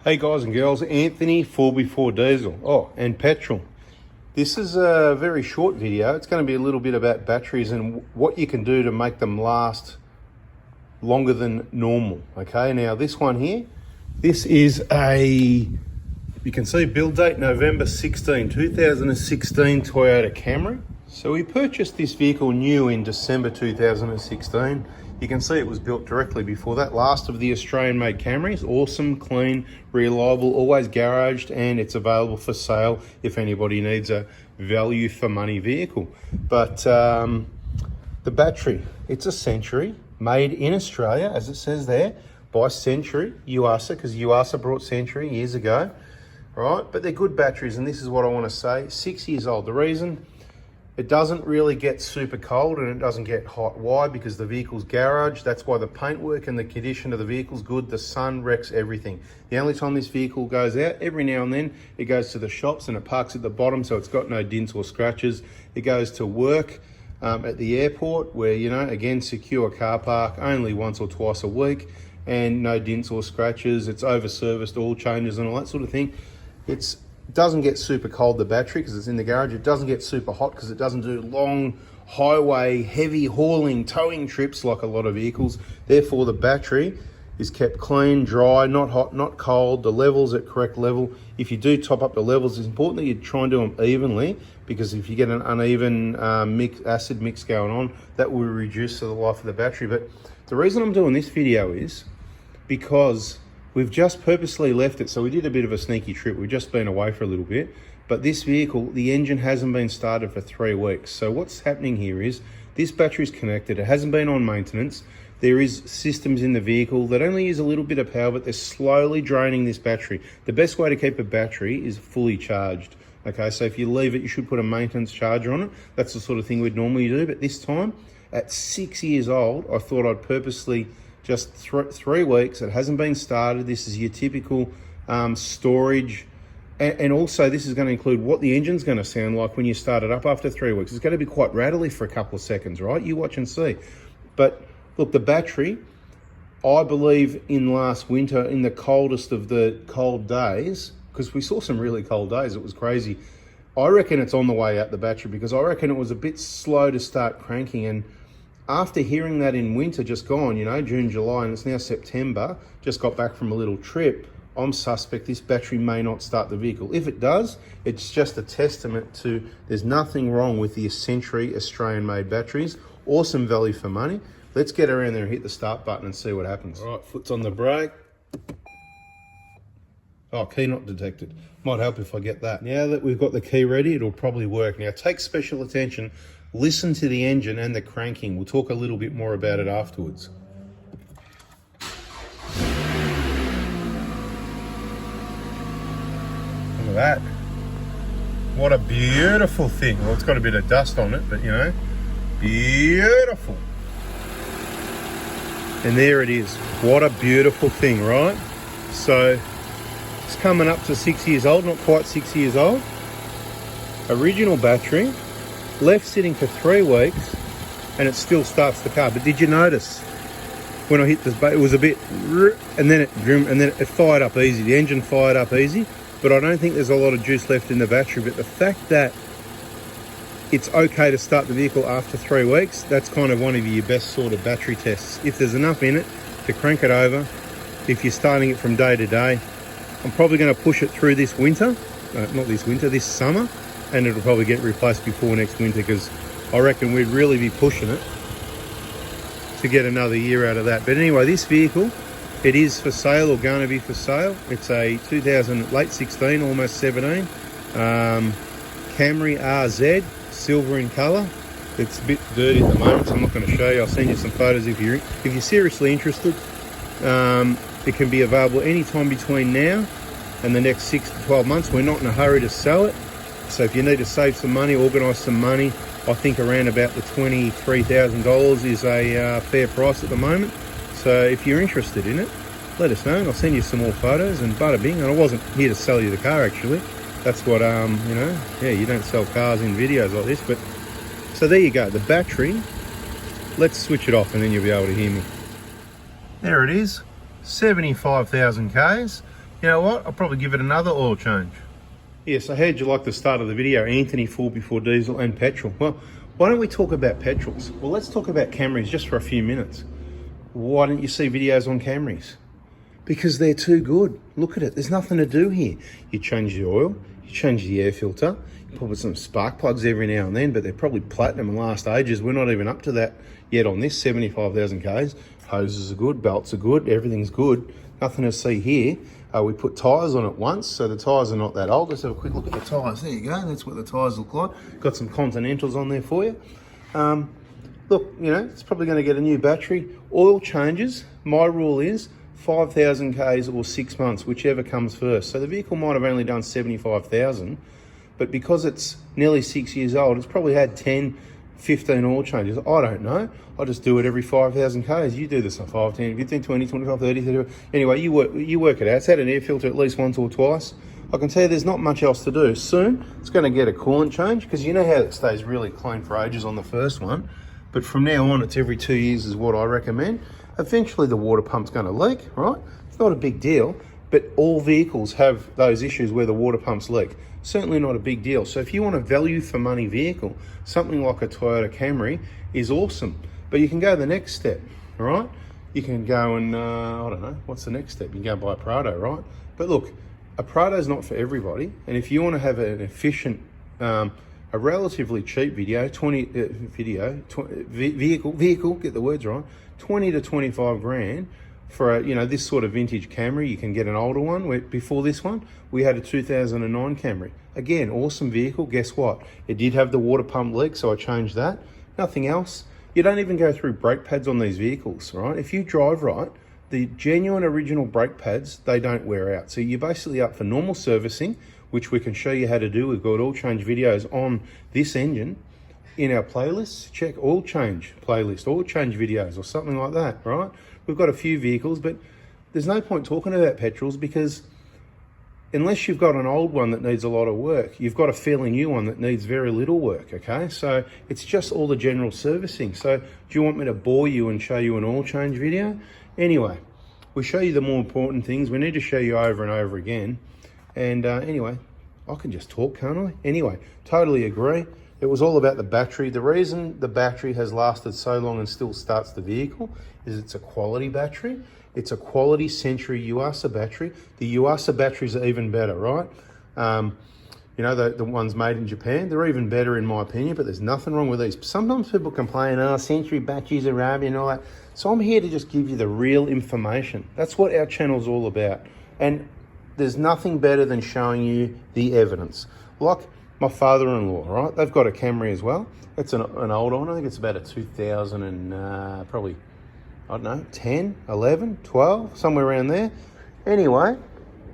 Hey guys and girls, Anthony 4x4 Diesel. Oh, and petrol. This is a very short video. It's going to be a little bit about batteries and what you can do to make them last longer than normal. Okay, now this one here, this is you can see build date November 16, 2016 Toyota Camry. So we purchased this vehicle new in December 2016. You can see it was built directly before that. Last of the Australian made Camrys. Awesome, clean, reliable, always garaged, and it's available for sale if anybody needs a value for money vehicle. But the battery, it's a Century, made in Australia, as it says there, by Century, YUASA, because YUASA brought Century years ago, right? But they're good batteries, and this is what I want to say. 6 years old. The reason, it doesn't really get super cold and it doesn't get hot. Why? Because the vehicle's garage. That's why the paintwork and the condition of the vehicle's good. The sun wrecks everything. The only time this vehicle goes out, every now and then, it goes to the shops and it parks at the bottom, so it's got no dents or scratches. It goes to work at the airport where, you know, again, secure car park, only once or twice a week, and no dents or scratches. It's over-serviced, oil changes and all that sort of thing. It doesn't get super cold, the battery, because it's in the garage. It doesn't get super hot because it doesn't do long highway, heavy hauling, towing trips like a lot of vehicles. Therefore, the battery is kept clean, dry, not hot, not cold. The level's at correct level. If you do top up the levels, it's important that you try and do them evenly, because if you get an uneven acid mix going on, that will reduce the life of the battery. But the reason I'm doing this video is because we've just purposely left it. So we did a bit of a sneaky trip. We've just been away for a little bit. But this vehicle, the engine hasn't been started for 3 weeks. So what's happening here is this battery's connected. It hasn't been on maintenance. There is systems in the vehicle that only use a little bit of power, but they're slowly draining this battery. The best way to keep a battery is fully charged. Okay, so if you leave it, you should put a maintenance charger on it. That's the sort of thing we'd normally do. But this time, at 6 years old, I thought I'd purposely just 3 weeks. It hasn't been started. This is your typical storage. And also this is going to include what the engine's going to sound like when you start it up after 3 weeks. It's going to be quite rattly for a couple of seconds, right? You watch and see. But look, the battery, I believe in last winter, in the coldest of the cold days, because we saw some really cold days, it was crazy. I reckon it's on the way out, the battery, because I reckon it was a bit slow to start cranking. And after hearing that in winter just gone, you know, June, July, and it's now September, just got back from a little trip, I'm suspect this battery may not start the vehicle. If it does, it's just a testament to there's nothing wrong with the Century Australian-made batteries. Awesome value for money. Let's get around there and hit the start button and see what happens. All right, foot's on the brake. Oh, key not detected. Might help if I get that. Now that we've got the key ready, it'll probably work. Now take special attention. Listen to the engine and the cranking. We'll talk a little bit more about it afterwards. Look at that. What a beautiful thing. Well, it's got a bit of dust on it, but you know, beautiful. And there it is. What a beautiful thing, right? So it's coming up to 6 years old, not quite 6 years old. Original battery. Left sitting for 3 weeks and it still starts the car. But did you notice when I hit this, it was a bit, and then it fired up easy. The engine fired up easy, but I don't think there's a lot of juice left in the battery. But the fact that it's okay to start the vehicle after 3 weeks, that's kind of one of your best sort of battery tests. If there's enough in it to crank it over, if you're starting it from day to day, I'm probably going to push it through this winter, not this winter, this summer, and it'll probably get replaced before next winter, because I reckon we'd really be pushing it to get another year out of that. But anyway, this vehicle, it is for sale, or going to be for sale. It's a 2000, late 16, almost 17, Camry RZ, silver in colour. It's a bit dirty at the moment, so I'm not going to show you. I'll send you some photos if you're seriously interested. It can be available anytime between now and the next 6 to 12 months. We're not in a hurry to sell it. So if you need to save some money, organise some money, I think around about the $23,000 is a fair price at the moment. So if you're interested in it, let us know and I'll send you some more photos, and bada bing. And I wasn't here to sell you the car, actually. That's what, you know, yeah, you don't sell cars in videos like this. But so there you go, the battery. Let's switch it off and then you'll be able to hear me. There it is, 75,000 Ks. You know what? I'll probably give it another oil change. Yes, I heard you like the start of the video, Anthony 4x4 diesel and petrol. Well, why don't we talk about petrols? Well, let's talk about Camrys just for a few minutes. Why don't you see videos on Camrys? Because they're too good. Look at it, there's nothing to do here. You change the oil, you change the air filter, you put some spark plugs every now and then, but they're probably platinum and last ages. We're not even up to that yet on this, 75,000 Ks. Hoses are good, belts are good, everything's good. Nothing to see here. We put tyres on it once, so the tyres are not that old. Let's have a quick look at the tyres. There you go, that's what the tyres look like. Got some Continentals on there for you. Look, you know, it's probably going to get a new battery. Oil changes, my rule is 5,000 Ks or 6 months, whichever comes first. So the vehicle might have only done 75,000, but because it's nearly 6 years old, it's probably had 10, 15 oil changes. I don't know. I just do it every 5,000 Ks. You do this on 5, 10, 15, 20, 25, 30, 30. Anyway, you work it out. It's had an air filter at least once or twice. I can tell you there's not much else to do. Soon, it's going to get a coolant change, because you know how it stays really clean for ages on the first one. But from now on, it's every 2 years is what I recommend. Eventually, the water pump's going to leak, right? It's not a big deal, but all vehicles have those issues where the water pumps leak. Certainly not a big deal. So if you want a value for money vehicle, something like a Toyota Camry is awesome. But you can go the next step, all right? You can go and, I don't know, what's the next step? You can go buy a Prado, right? But look, a Prado's not for everybody. And if you want to have an efficient, a relatively cheap vehicle, get the words right, 20 to 25 grand for a, you know, this sort of vintage Camry. You can get an older one. Before this one, we had a 2009 Camry. Again, awesome vehicle. Guess what? It did have the water pump leak, so I changed that. Nothing else. You don't even go through brake pads on these vehicles, right? If you drive right, the genuine original brake pads, they don't wear out. So you're basically up for normal servicing, which we can show you how to do. We've got oil change videos on this engine in our playlists. Check oil change playlist, oil change videos or something like that, right? We've got a few vehicles, but there's no point talking about petrols, because unless you've got an old one that needs a lot of work, you've got a fairly new one that needs very little work, okay? So it's just all the general servicing. So do you want me to bore you and show you an oil change video? Anyway, we show you the more important things. We need to show you over and over again. And anyway, I can just talk, can't I? Anyway, totally agree. It was all about the battery. The reason the battery has lasted so long and still starts the vehicle is it's a quality battery. It's a quality Century YUASA battery. The YUASA batteries are even better, right? You know, the ones made in Japan, they're even better in my opinion, but there's nothing wrong with these. Sometimes people complain, oh, Century batteries are rubbish and all that. So I'm here to just give you the real information. That's what our channel's all about. And there's nothing better than showing you the evidence. Like my father-in-law, right? They've got a Camry as well. It's an old one. I think it's about a 2000 and probably, I don't know, 10, 11, 12, somewhere around there. Anyway,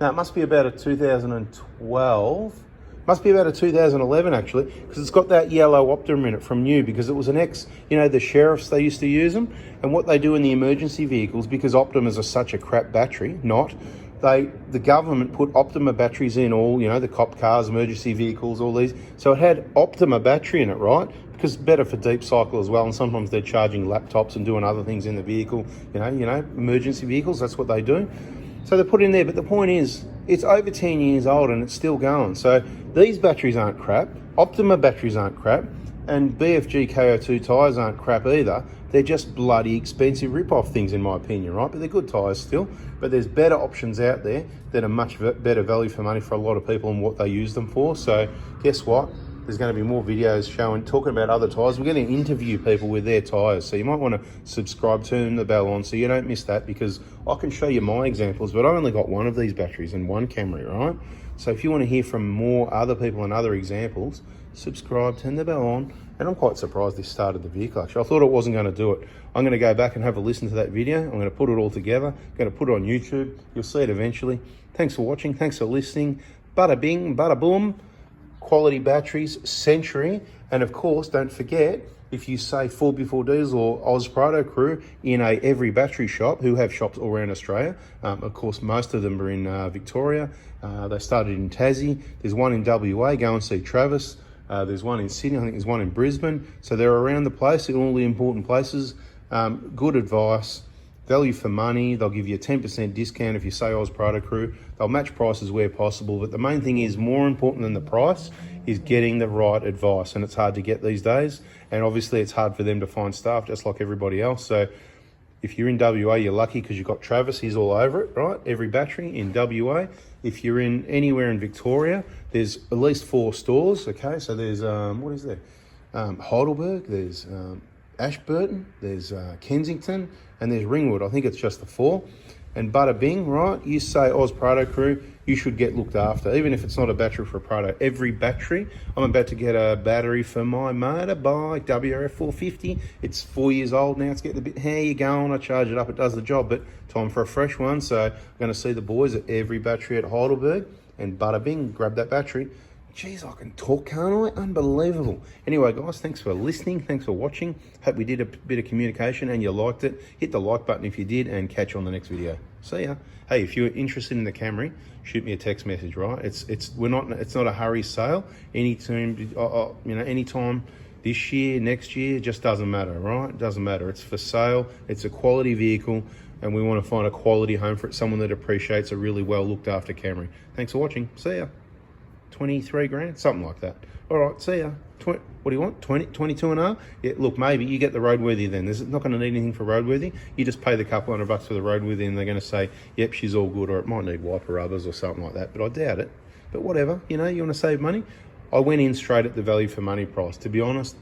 no, it must be about a 2012. Must be about a 2011 actually, because it's got that yellow Optima in it from new, because it was an ex, you know, the sheriffs, they used to use them. And what they do in the emergency vehicles, because Optimas are such a crap battery, the government put Optima batteries in all, you know, the cop cars, emergency vehicles, all these. So it had Optima battery in it, right? Because it's better for deep cycle as well. And sometimes they're charging laptops and doing other things in the vehicle, you know, emergency vehicles, that's what they do. So they put it in there, but the point is, it's over 10 years old and it's still going. So these batteries aren't crap, Optima batteries aren't crap, and BFG KO2 tyres aren't crap either. They're just bloody expensive rip-off things in my opinion, right? But they're good tyres still. But there's better options out there that are much better value for money for a lot of people and what they use them for. So guess what? There's going to be more videos talking about other tyres. We're going to interview people with their tyres. So you might want to subscribe, turn the bell on so you don't miss that, because I can show you my examples, but I've only got one of these batteries and one Camry, right? So if you want to hear from more other people and other examples, subscribe, turn the bell on. And I'm quite surprised this started the vehicle actually. I thought it wasn't going to do it. I'm going to go back and have a listen to that video. I'm going to put it all together. I'm going to put it on YouTube. You'll see it eventually. Thanks for watching. Thanks for listening. Bada bing, bada boom. Quality batteries, Century, and of course, don't forget, if you say 4x4 Diesel or Oz Prado crew in a every battery shop, who have shops all around Australia, of course, most of them are in Victoria. They started in Tassie. There's one in WA. Go and see Travis. There's one in Sydney. I think there's one in Brisbane. So they're around the place in all the important places. Good advice. value for money. They'll give you a 10% discount if you say Oz Prado Crew. They'll match prices where possible, but the main thing is, more important than the price, is getting the right advice, and it's hard to get these days. And obviously it's hard for them to find staff, just like everybody else. So if you're in WA, you're lucky because you've got Travis. He's all over it, right? Every battery in WA. If you're in anywhere in Victoria, there's at least 4 stores. Okay, so there's what is there? Heidelberg. There's Ashburton. There's Kensington, and there's Ringwood. I think it's just the 4. And bada bing, right? You say Oz Prado Crew, you should get looked after, even if it's not a battery for a Prado. Every battery, I'm about to get a battery for my motorbike, WRF 450. It's 4 years old now. It's getting a bit, how you going? I charge it up, it does the job, but time for a fresh one. So I'm going to see the boys at every battery at Heidelberg, and bada bing, grab that battery. Jeez, I can talk, can't I? Unbelievable. Anyway, guys, thanks for listening. Thanks for watching. Hope we did a bit of communication and you liked it. Hit the like button if you did, and catch you on the next video. See ya. Hey, if you're interested in the Camry, shoot me a text message, right? It's not a hurry sale. Anytime this year, next year, just doesn't matter, right? It doesn't matter. It's for sale. It's a quality vehicle, and we want to find a quality home for it. Someone that appreciates a really well looked after Camry. Thanks for watching. See ya. 23 grand, something like that. All right, see ya. What do you want? 22 and a half? Yeah, look, maybe you get the roadworthy then. There's not going to need anything for roadworthy. You just pay the couple $100 for the roadworthy, and they're going to say, yep, she's all good, or it might need wiper rubbers or something like that, but I doubt it. But whatever, you want to save money. I went in straight at the value for money price. To be honest,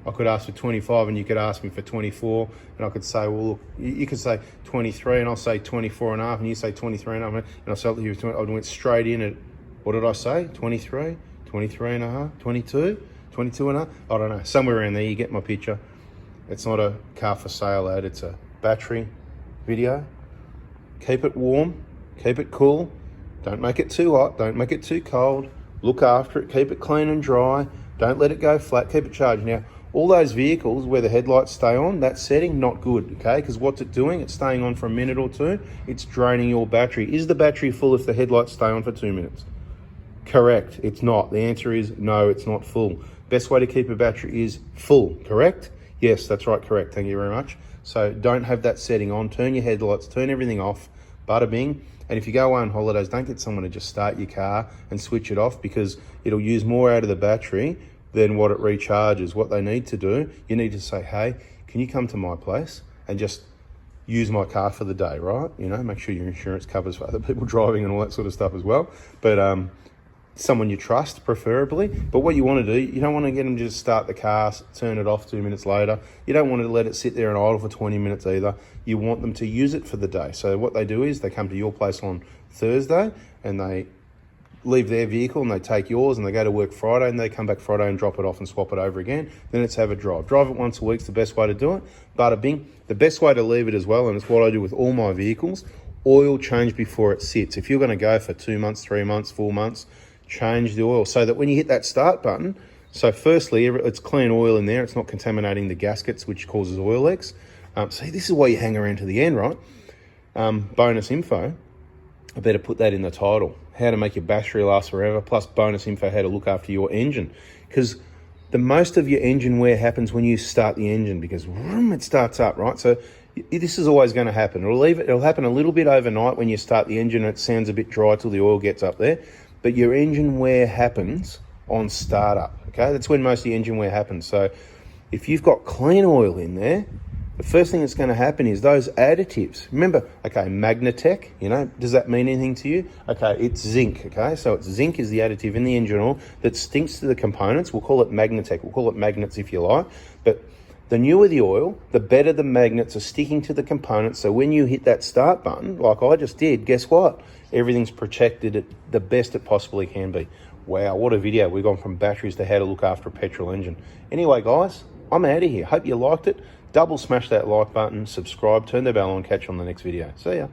I could ask for 25 and you could ask me for 24, and I could say, well, look, you could say 23 and I'll say 24 and a half, and you say 23 and a half, and I'll sell it to you. I went straight in at, what did I say? 23, 23 and a half, 22, 22 and a half? I don't know, somewhere around there. You get my picture. It's not a car for sale ad, it's a battery video. Keep it warm, keep it cool. Don't make it too hot, don't make it too cold. Look after it, keep it clean and dry. Don't let it go flat, keep it charged. Now, all those vehicles where the headlights stay on, that setting, not good, okay? Because what's it doing? It's staying on for a minute or two. It's draining your battery. Is the battery full if the headlights stay on for 2 minutes? Correct, it's not. The answer is no, it's not full. Best way to keep a battery is full, correct? Yes, that's right, correct. Thank you very much. So don't have that setting on. Turn your headlights, turn everything off, bada bing. And if you go away on holidays, don't get someone to just start your car and switch it off, because it'll use more out of the battery than what it recharges. What they need to do, you need to say, hey, can you come to my place and just use my car for the day, right? Make sure your insurance covers for other people driving and all that sort of stuff as well. But someone you trust, preferably. But what you want to do, you don't want to get them to just start the car, turn it off 2 minutes later. You don't want to let it sit there and idle for 20 minutes either. You want them to use it for the day. So what they do is they come to your place on Thursday and they leave their vehicle and they take yours, and they go to work Friday, and they come back Friday and drop it off and swap it over again. Then it's have a drive. Drive it once a week's the best way to do it. Bada bing. The best way to leave it as well, and it's what I do with all my vehicles, oil change before it sits. If you're going to go for 2 months, 3 months, 4 months, change the oil so that when you hit that start button, so firstly, it's clean oil in there. It's not contaminating the gaskets, which causes oil leaks. See, this is why you hang around to the end, right? Bonus info. I better put that in the title. How to make your battery last forever, plus bonus info how to look after your engine. Because the most of your engine wear happens when you start the engine, because it starts up, right? So this is always going to happen. It'll happen a little bit overnight when you start the engine and it sounds a bit dry till the oil gets up there. But your engine wear happens on startup, okay? That's when most of the engine wear happens. So if you've got clean oil in there, the first thing that's going to happen is those additives. Remember, okay, Magnatech, does that mean anything to you? Okay, it's zinc, okay? So zinc is the additive in the engine oil that stinks to the components. We'll call it Magnatech. We'll call it magnets if you like. But the newer the oil, the better the magnets are sticking to the components. So when you hit that start button, like I just did, guess what? Everything's protected at the best it possibly can be. Wow, what a video. We've gone from batteries to how to look after a petrol engine. Anyway, guys, I'm out of here. Hope you liked it. Double smash that like button, subscribe, turn the bell on, catch you on the next video. See ya.